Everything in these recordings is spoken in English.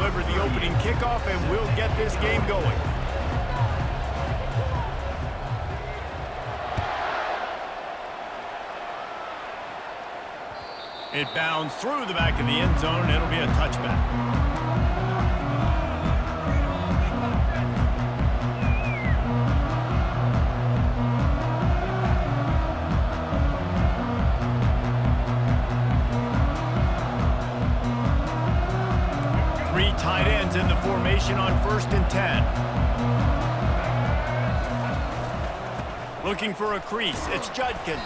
deliver the opening kickoff, and we'll get this game going. It bounds through the back of the end zone. It'll be a touchback. Tight ends in the formation on 1st and 10. Looking for a crease. It's Judkins.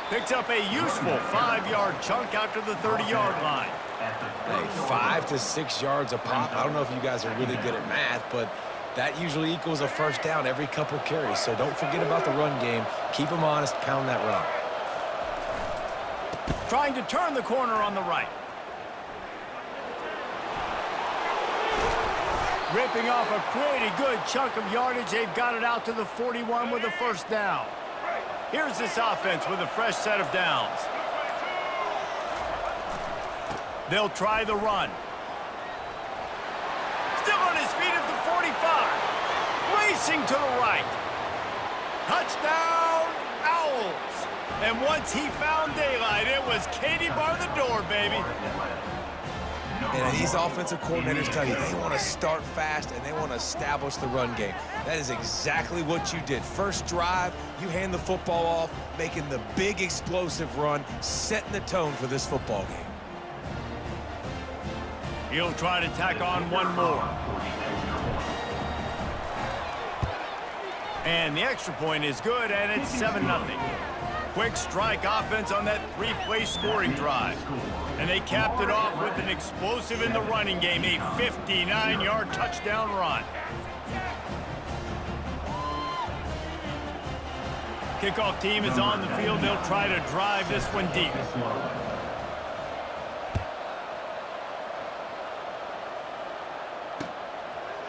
Picks up a useful 5-yard chunk after the 30-yard line. Hey, 5 to 6 yards a pop. I don't know if you guys are really good at math, but that usually equals a first down every couple carries. So don't forget about the run game. Keep them honest. Pound that rock. Trying to turn the corner on the right. Ripping off a pretty good chunk of yardage. They've got it out to the 41 with a first down. Here's this offense with a fresh set of downs. They'll try the run. Still on his feet at the 45. Racing to the right. Touchdown, Owls. And once he found daylight, it was Katie bar the door, baby. And these offensive coordinators tell you they want to start fast and they want to establish the run game. That is exactly what you did. First drive, you hand the football off, making the big explosive run, setting the tone for this football game. He'll try to tack on one more. And the extra point is good, and it's 7-0. Quick strike offense on that 3-play scoring drive. And they capped it off with an explosive in the running game, a 59-yard touchdown run. Kickoff team is on the field. They'll try to drive this one deep.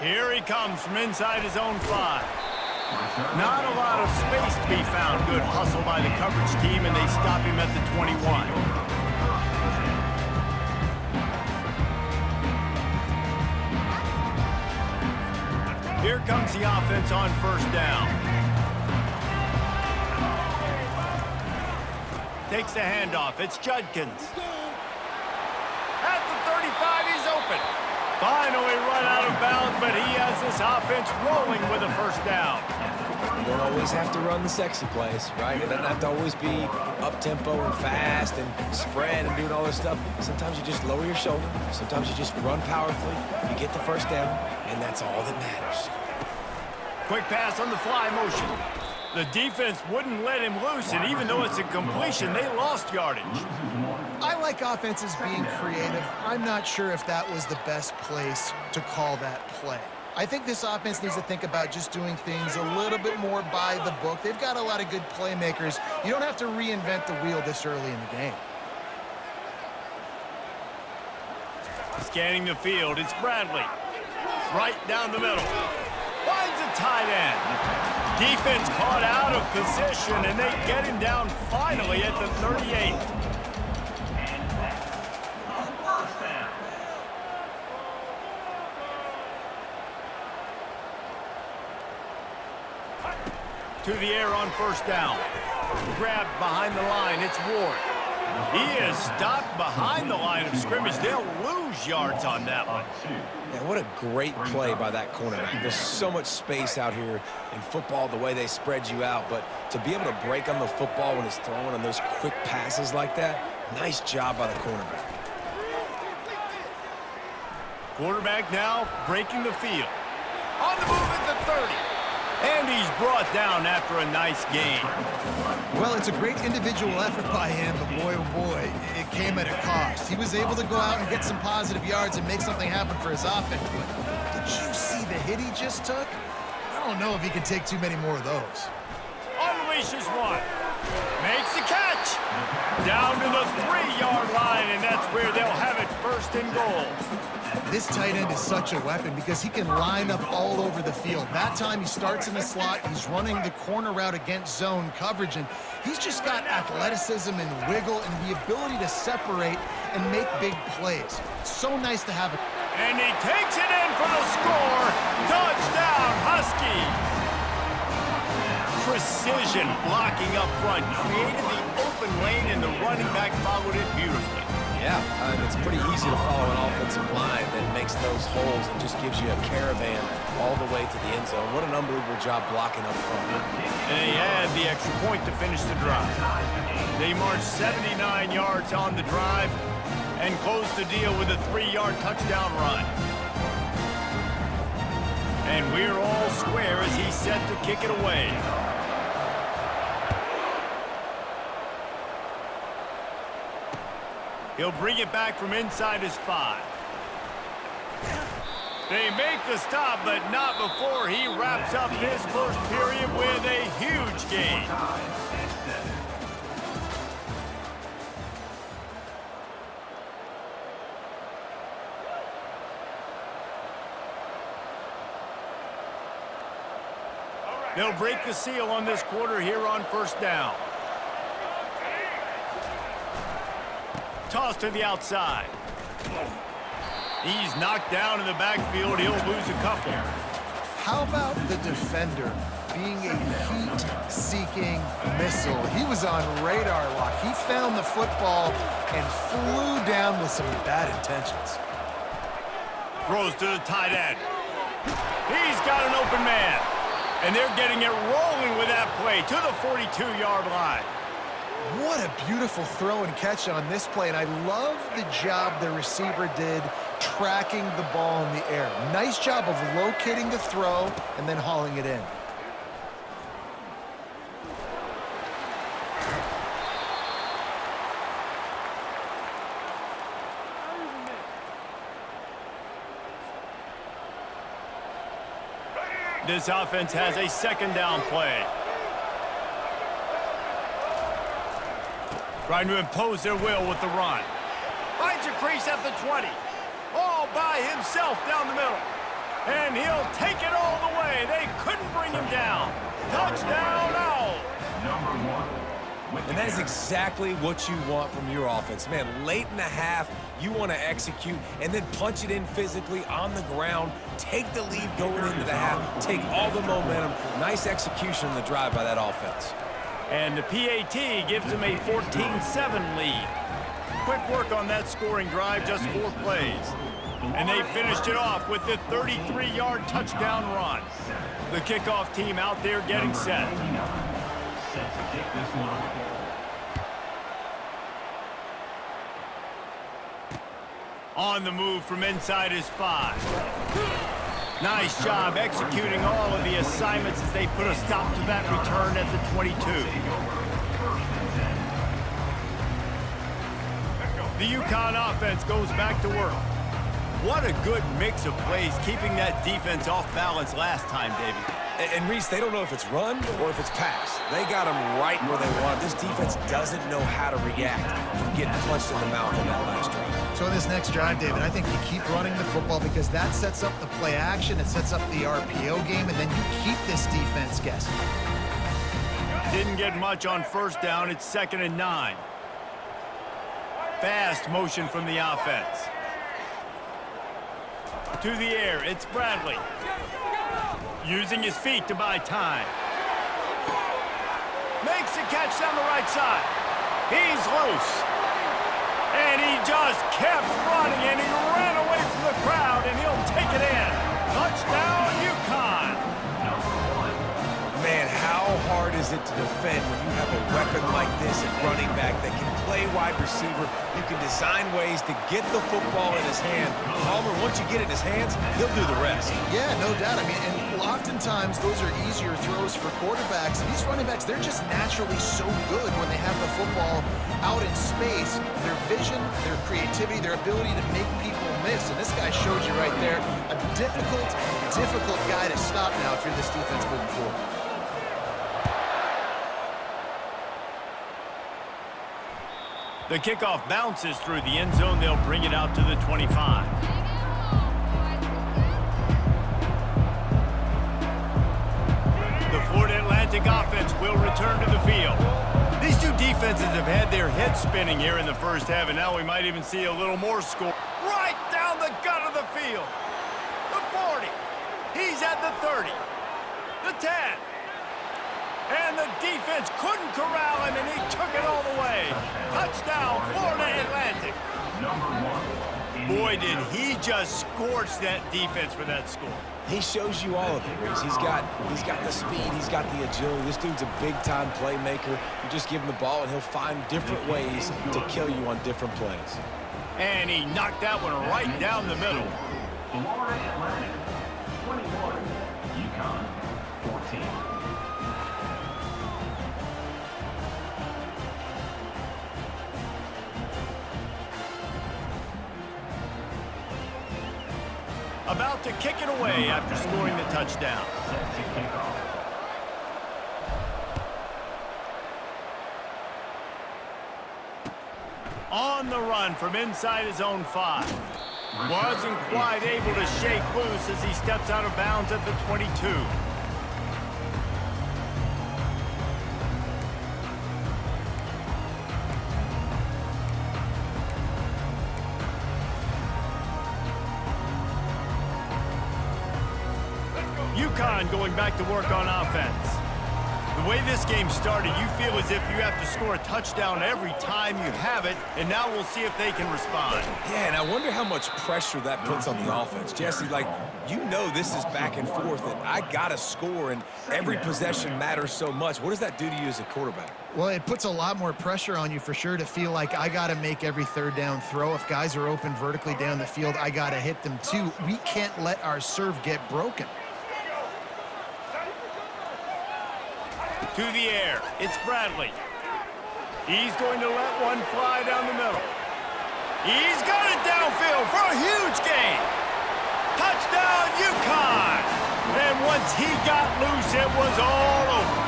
Here he comes from inside his own 5. Not a lot of space to be found. Good hustle by the coverage team, and they stop him at the 21. Here comes the offense on first down. Takes the handoff. It's Judkins. At the 35, he's open. Finally run out of bounds, but he has this offense rolling with a first down. You don't always have to run the sexy plays, right? It doesn't have to always be up-tempo and fast and spread and doing all this stuff. Sometimes you just lower your shoulder. Sometimes you just run powerfully. You get the first down, and that's all that matters. Quick pass on the fly motion. The defense wouldn't let him loose, and even though it's a completion, they lost yardage. I like offenses being creative. I'm not sure if that was the best place to call that play. I think this offense needs to think about just doing things a little bit more by the book. They've got a lot of good playmakers. You don't have to reinvent the wheel this early in the game. Scanning the field, it's Bradley. Right down the middle. Finds a tight end. Defense caught out of position, and they get him down finally at the 38. To the air on first down. Grabbed behind the line, it's Ward. He is stopped behind the line of scrimmage. They'll lose yards on that one. Man, what a great play by that cornerback. There's so much space out here in football, the way they spread you out. But to be able to break on the football when it's thrown on those quick passes like that, nice job by the cornerback. Quarterback now breaking the field. On the move at the 30. And he's brought down after a nice gain. Well, it's a great individual effort by him, but boy, oh boy, it came at a cost. He was able to go out and get some positive yards and make something happen for his offense, but did you see the hit he just took? I don't know if he can take too many more of those. On the leash is one. Makes the catch. Down to the 3-yard line, and that's where they'll have it first and goal. This tight end is such a weapon because he can line up all over the field. That time he starts in the slot, he's running the corner route against zone coverage, and he's just got athleticism and wiggle and the ability to separate and make big plays. It's so nice to have it. And he takes it in for the score. Touchdown, Huskies. Precision blocking up front created the open lane, and the running back followed it beautifully. Yeah, it's pretty easy to follow an offensive line that makes those holes and just gives you a caravan all the way to the end zone. What an unbelievable job blocking up front. And they had the extra point to finish the drive. They marched 79 yards on the drive and closed the deal with a 3-yard touchdown run. And we're all square as he's set to kick it away. He'll bring it back from inside his 5. They make the stop, but not before he wraps up his first period with a huge gain. They'll break the seal on this quarter here on first down. Toss to the outside. He's knocked down in the backfield. He'll lose a couple. How about the defender being a heat-seeking missile? He was on radar lock. He found the football and flew down with some bad intentions. Throws to the tight end. He's got an open man. And they're getting it rolling with that play to the 42-yard line. What a beautiful throw and catch on this play, and I love the job the receiver did tracking the ball in the air. Nice job of locating the throw and then hauling it in. This offense has a second down play. Trying to impose their will with the run. Finds a crease at the 20. All by himself down the middle. And he'll take it all the way. They couldn't bring him down. Touchdown, Owls. And that is exactly what you want from your offense. Man, late in the half, you want to execute and then punch it in physically on the ground, take the lead going into the half, take all the momentum. Nice execution in the drive by that offense. And the PAT gives them a 14-7 lead. Quick work on that scoring drive, just 4 plays. And they finished it off with the 33-yard touchdown run. The kickoff team out there getting set. On the move from inside his 5. Nice job executing all of the assignments as they put a stop to that return at the 22. The UConn offense goes back to work. What a good mix of plays, keeping that defense off balance last time, David. And Reese, they don't know if it's run or if it's pass. They got them right where they want. This defense doesn't know how to react from getting punched in the mouth on that last drive. So in this next drive, David, I think you keep running the football because that sets up the play action, it sets up the RPO game, and then you keep this defense guessing. Didn't get much on first down. It's 2nd and 9. Fast motion from the offense. To the air, it's Bradley. Using his feet to buy time. Makes a catch down the right side. He's loose. And he just kept running, and he ran away from the crowd, and he'll take it in. Touchdown, UConn. Man, how hard is it to defend when you have a weapon like this at running back that can play wide receiver? You can design ways to get the football in his hand. Palmer, once you get it in his hands, he'll do the rest. Yeah, no doubt. I mean, and oftentimes those are easier throws for quarterbacks. And these running backs, they're just naturally so good when they have the football out in space. Their vision, their creativity, their ability to make people miss. And this guy showed you right there, a difficult guy to stop now if you're this defense moving forward. The kickoff bounces through the end zone. They'll bring it out to the 25. The Florida Atlantic offense will return to the field. These two defenses have had their heads spinning here in the first half, and now we might even see a little more score. Right down the gut of the field. The 40. He's at the 30. The 10. And the defense couldn't corral him, and he took it all the way. Touchdown, Florida Atlantic. Boy, did he just scorch that defense for that score. He shows you all of it, Reese. He's got the speed, he's got the agility. This dude's a big-time playmaker. You just give him the ball, and he'll find different ways to kill you on different plays. And he knocked that one right down the middle. Florida Atlantic, 21. UConn, 14. About to kick it away after scoring the touchdown. Set to kick off. On the run from inside his own 5. Wasn't quite able to shake loose as he steps out of bounds at the 22. UConn going back to work on offense. The way this game started, you feel as if you have to score a touchdown every time you have it, and now we'll see if they can respond. Yeah, and I wonder how much pressure that puts on the offense. Jesse, like, you know this is back and forth, and I got to score, and every possession matters so much. What does that do to you as a quarterback? Well, it puts a lot more pressure on you for sure to feel like I got to make every third down throw. If guys are open vertically down the field, I got to hit them too. We can't let our serve get broken. To the air, it's Bradley. He's going to let one fly down the middle. He's got it downfield for a huge gain. Touchdown, UConn! And once he got loose, it was all over.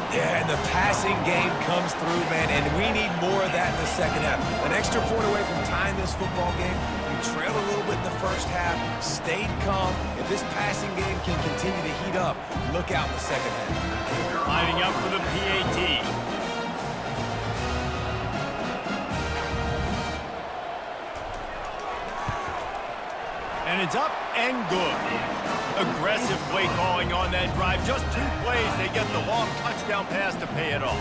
Yeah, and the passing game comes through, man, and we need more of that in the second half. An extra point away from tying this football game. You trailed a little bit in the first half, stayed calm. If this passing game can continue to heat up, look out in the second half. Lining up for the PAT. And it's up and good. Aggressive play calling on that drive. Just 2 plays, they get the long touchdown pass to pay it off.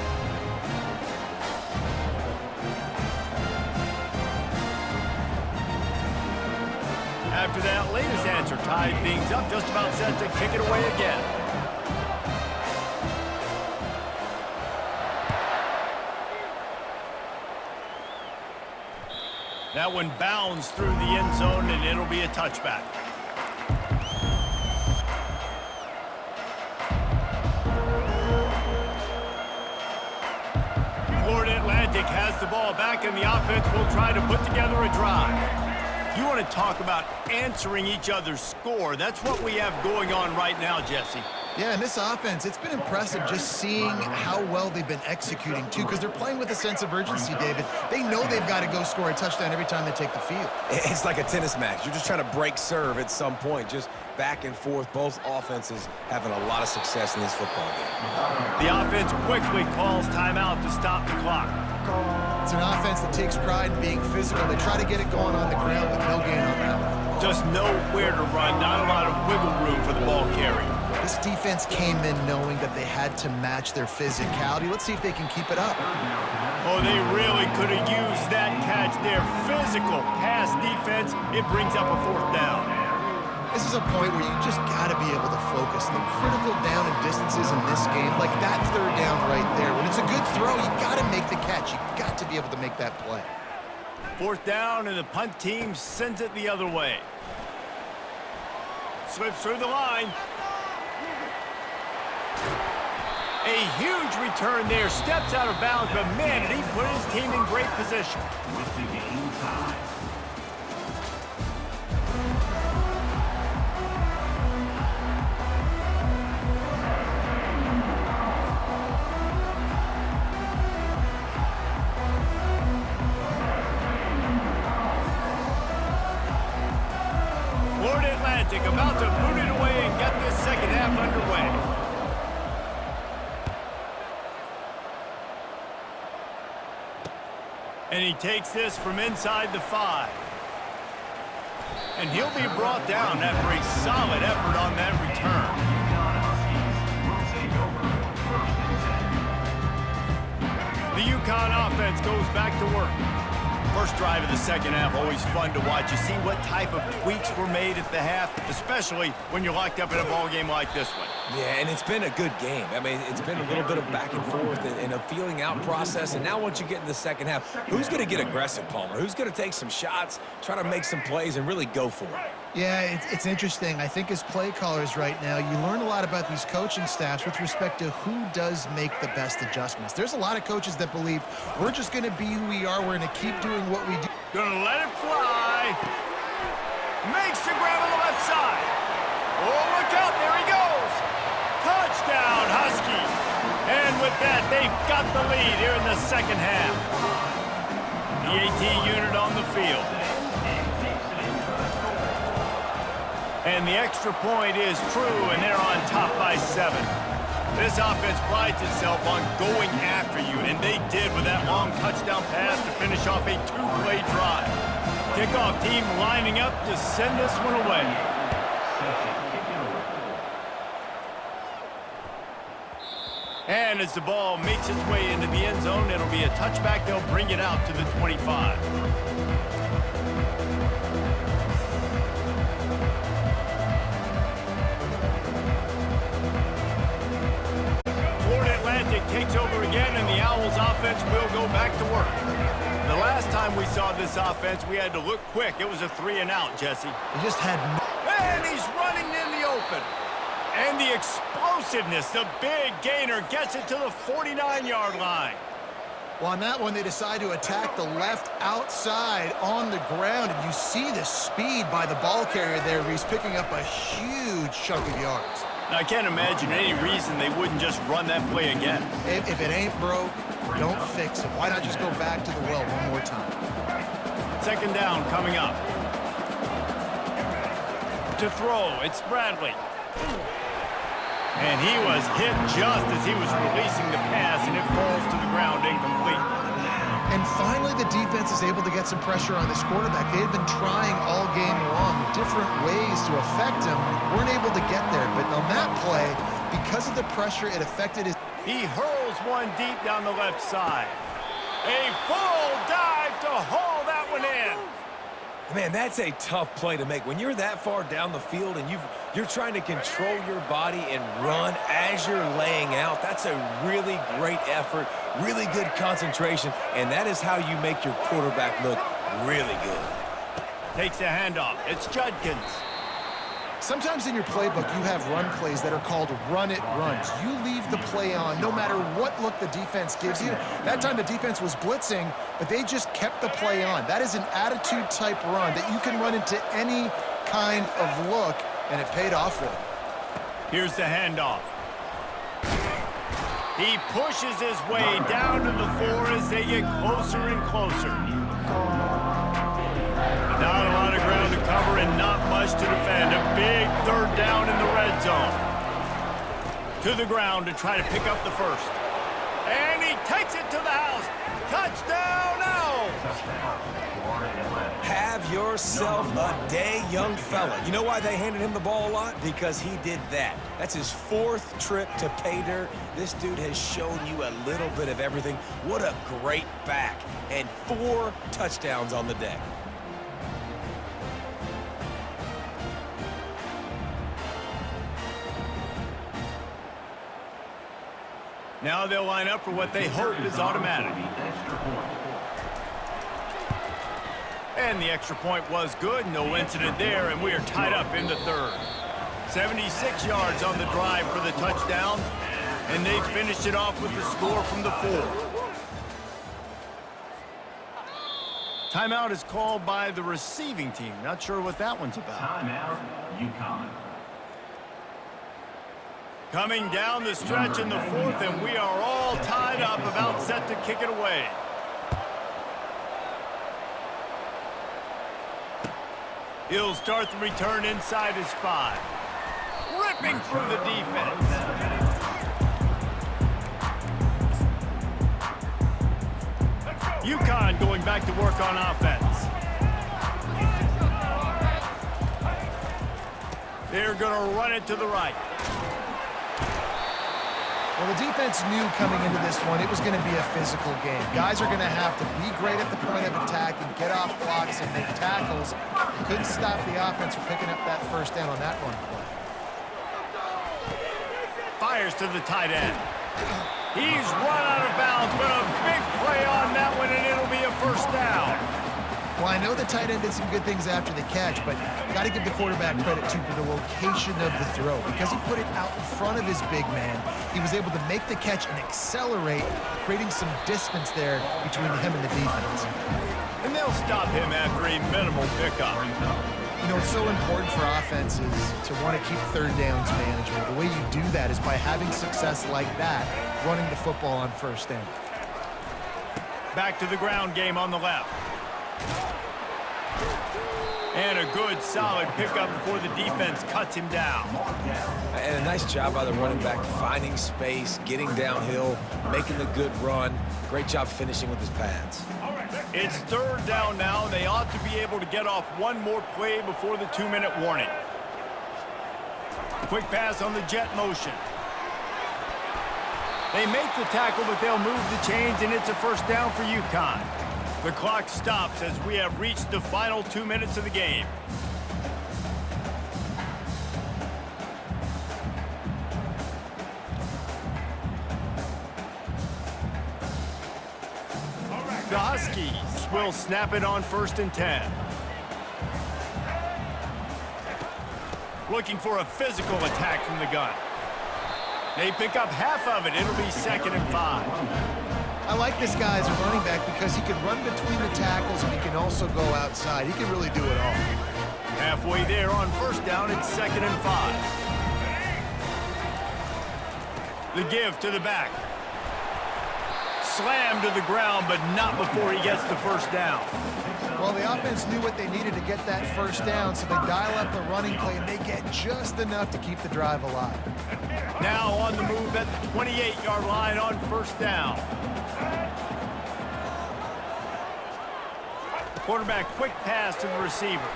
After that latest answer tied things up, just about set to kick it away again. That one bounds through the end zone, and it'll be a touchback. Florida Atlantic has the ball back, and the offense will try to put together a drive. You want to talk about answering each other's score. That's what we have going on right now, Jesse. Yeah, and this offense, it's been impressive just seeing how well they've been executing, too, because they're playing with a sense of urgency, David. They know they've got to go score a touchdown every time they take the field. It's like a tennis match. You're just trying to break serve at some point, just back and forth. Both offenses having a lot of success in this football game. The offense quickly calls timeout to stop the clock. It's an offense that takes pride in being physical. They try to get it going on the ground with no gain on that one. Just nowhere to run, not a lot of wiggle room for the ball carry. This defense came in knowing that they had to match their physicality. Let's see if they can keep it up. Oh, they really could have used that catch there. Physical pass defense, it brings up a 4th down. This is a point where you just got to be able to focus. The critical down and distances in this game, like that 3rd down right there. When it's a good throw, you got to make the catch. You got to be able to make that play. 4th down, and the punt team sends it the other way. Slips through the line. A huge return there. Steps out of bounds, but man, did he put his team in great position. With the game tied. Florida Atlantic about to boot it away and get this second half underway. And he takes this from inside the 5. And he'll be brought down after a solid effort on that return. The UConn offense goes back to work. First drive of the second half, always fun to watch. You see what type of tweaks were made at the half, especially when you're locked up in a ball game like this one. Yeah, and it's been a good game. I mean, it's been a little bit of back and forth and a feeling out process. And now once you get in the second half, who's going to get aggressive, Palmer? Who's going to take some shots, try to make some plays, and really go for it? Yeah, it's interesting. I think as play callers right now, you learn a lot about these coaching staffs with respect to who does make the best adjustments. There's a lot of coaches that believe we're just going to be who we are. We're going to keep doing what we do. Gonna let it fly. Makes the grab on the left side. Oh, look out. There he goes. Touchdown, Huskies. And with that, they've got the lead here in the second half. The AT unit on the field. And the extra point is true, and they're on top by 7. This offense prides itself on going after you, and they did with that long touchdown pass to finish off a 2-play drive. Kickoff team lining up to send this one away. And as the ball makes its way into the end zone, it'll be a touchback. They'll bring it out to the 25. Takes over again, and the Owls offense will go back to work. The last time we saw this offense, we had to look quick. It was a 3-and-out, Jesse. He just had... And he's running in the open. And the explosiveness, the big gainer, gets it to the 49-yard line. Well, on that one, they decide to attack the left outside on the ground, and you see the speed by the ball carrier there. He's picking up a huge chunk of yards. Now, I can't imagine any reason they wouldn't just run that play again. If it ain't broke, don't fix it. Why not just go back to the well one more time? Second down coming up. To throw, it's Bradley. And he was hit just as he was releasing the pass, and it falls to the ground incomplete. And finally, the defense is able to get some pressure on this quarterback. They had been trying all game long different ways to affect him. Weren't able to get there. But on that play, because of the pressure, it affected his... He hurls one deep down the left side. A full dive to haul that one in. Man, that's a tough play to make. When you're that far down the field and you're trying to control your body and run as you're laying out, that's a really great effort, really good concentration, and that is how you make your quarterback look really good. Takes a handoff. It's Judkins. Sometimes in your playbook, you have run plays that are called run-it runs. You leave the play on no matter what look the defense gives you. That time the defense was blitzing, but they just kept the play on. That is an attitude-type run that you can run into any kind of look, and it paid off for him. Here's the handoff. He pushes his way down to the 4 as they get closer and closer. Not a lot of ground to cover and not much to defend. A big third down in the red zone. To the ground to try to pick up the first. And he takes it to the house. Touchdown Owls! Have yourself a day, young fella. You know why they handed him the ball a lot? Because he did that. That's his 4th trip to pay dirt. This dude has shown you a little bit of everything. What a great back. And 4 touchdowns on the day. Now they'll line up for what they hope is automatic. And the extra point was good. No incident there, and we are tied up in the 3rd. 76 yards on the drive for the touchdown, and they finished it off with the score from the 4. Timeout is called by the receiving team. Not sure what that one's about. Timeout, UConn. Coming down the stretch in the 4th, and we are all tied up, about set to kick it away. He'll start the return inside his 5. Ripping through the defense. UConn going back to work on offense. They're going to run it to the right. Well, the defense knew coming into this one it was going to be a physical game. Guys are going to have to be great at the point of attack and get off blocks and make tackles. They couldn't stop the offense from picking up that first down on that run play. Fires to the tight end. He's run out of bounds, but a big play on that one, and it'll be a first down. Well, I know the tight end did some good things after the catch, but got to give the quarterback credit, too, for the location of the throw. Because he put it out in front of his big man, he was able to make the catch and accelerate, creating some distance there between him and the defense. And they'll stop him after a minimal pickup. You know, it's so important for offenses to want to keep third downs management. The way you do that is by having success like that, running the football on first down. Back to the ground game on the left. And a good, solid pickup before the defense cuts him down. And a nice job by the running back, finding space, getting downhill, making the good run. Great job finishing with his pads. It's third down now. They ought to be able to get off one more play before the 2-minute warning. Quick pass on the jet motion. They make the tackle, but they'll move the chains, and it's a first down for UConn. The clock stops as we have reached the final 2 minutes of the game. The Huskies will snap it on 1st and 10. Looking for a physical attack from the gun. They pick up half of it. It'll be 2nd and 5. I like this guy as a running back because he can run between the tackles and he can also go outside. He can really do it all. Halfway there on 1st down, it's 2nd and 5. The give to the back. Slammed to the ground, but not before he gets the first down. Well, the offense knew what they needed to get that first down, so they dial up the running play, and they get just enough to keep the drive alive. Now on the move at the 28-yard line on 1st down. Quarterback quick pass to the receiver.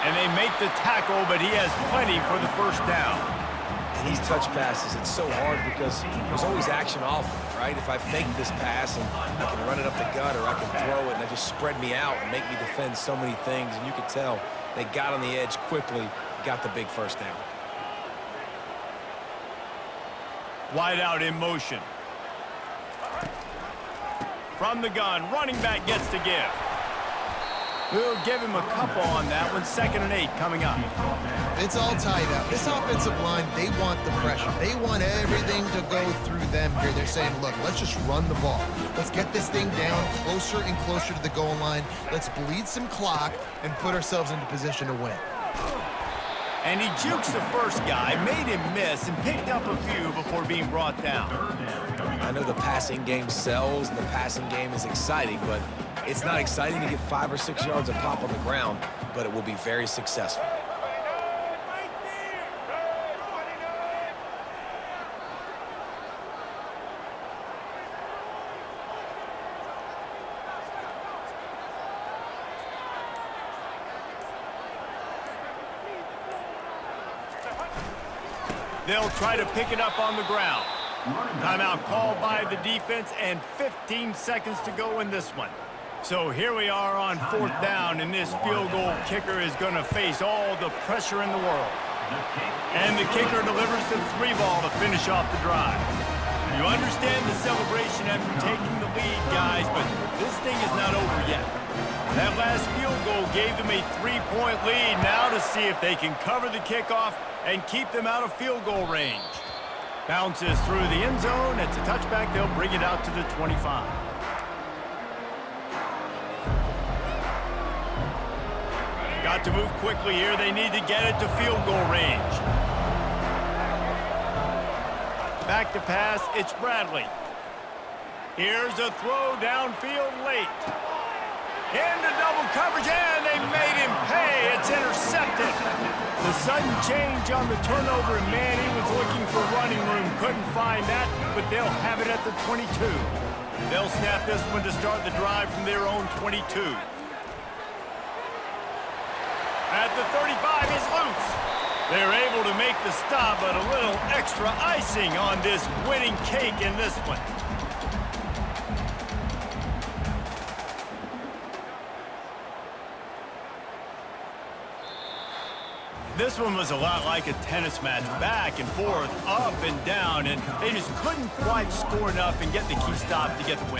And they make the tackle, but he has plenty for the first down. And these touch passes, it's so hard because there's always action off of it, right? If I fake this pass and I can run it up the gut or I can throw it and they just spread me out and make me defend so many things, and you could tell they got on the edge quickly, got the big first down. Wide out in motion. From the gun, running back gets to give. We'll give him a couple on that one. 2nd and 8 coming up. It's all tied up. This offensive line, they want the pressure. They want everything to go through them here. They're saying, look, let's just run the ball. Let's get this thing down closer and closer to the goal line. Let's bleed some clock and put ourselves into position to win. And he jukes the first guy, made him miss, and picked up a few before being brought down. I know the passing game sells and the passing game is exciting, but it's not exciting to get 5 or 6 yards of pop on the ground, but it will be very successful. They'll try to pick it up on the ground. Timeout called by the defense and 15 seconds to go in this one. So here we are on 4th down, and this field goal kicker is going to face all the pressure in the world. And the kicker delivers the 3-ball to finish off the drive. You understand the celebration after taking the lead, guys, but this thing is not over yet. That last field goal gave them a 3-point lead. Now to see if they can cover the kickoff and keep them out of field goal range. Bounces through the end zone. It's a touchback. They'll bring it out to the 25. Got to move quickly here. They need to get it to field goal range. Back to pass. It's Bradley. Here's a throw downfield late. Into double coverage, and they made him pay. It's intercepted. The sudden change on the turnover, and man, he was looking for running room. Couldn't find that, but they'll have it at the 22. They'll snap this one to start the drive from their own 22. At the 35, he's loose. They're able to make the stop, but a little extra icing on this winning cake in this one. This one was a lot like a tennis match, back and forth, up and down, and they just couldn't quite score enough and get the key stop to get the win.